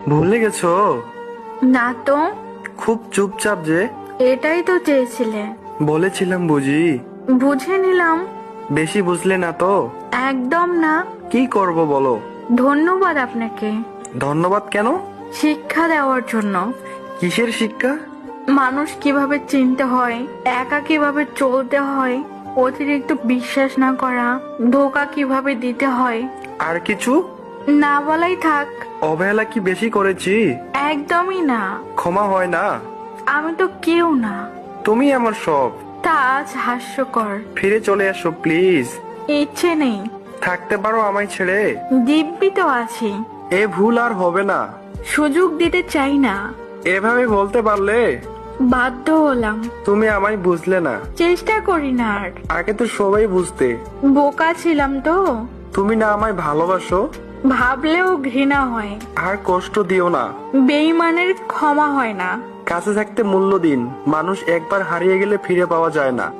ভুলে গেছো? না তো। খুব চুপচাপ যে। এটাই তো চেয়েছিলে। বলেছিলাম বুঝি। বুঝে নিলাম। বেশি বুঝলে না তো? একদম না। কি করব বলো? ধন্যবাদ আপনাকে ধন্যবাদ কেন? শিক্ষা দেওয়ার জন্য। কিসের শিক্ষা? মানুষ কিভাবে চিনতে হয়, একা কিভাবে চলতে হয়, অতিরিক্ত বিশ্বাস না করা, ধোকা কিভাবে দিতে হয়। আর কিছু? না বলাই থাক। অবহেলা কি বেশি করেছি? একদমই না। ক্ষমা হয় না? আমি তো কেউ না। তুমি আমার সব। তা আজ হাস্যকর। ফিরে চলে আসো প্লিজ। ইচ্ছে নেই। থাকতে পারো আমায় ছেড়ে? দিব্যি তো আছি। এ ভুল আর হবে না। সুযোগ দিতে চাই না। এভাবে বলতে পারলে? বাধ্য হলাম। তুমি আমায় বুঝলে না। চেষ্টা করি না আর। আগে তো সবাই বুঝতে। বোকা ছিলাম তো। তুমি না আমায় ভালোবাসো? ভাবলেও ঘৃণা হয়। আর কষ্ট দিও না। বেঈমানের ক্ষমা হয় না। কাছে থাকতে মূল্য দিন। মানুষ একবার হারিয়ে গেলে ফিরে পাওয়া যায় না।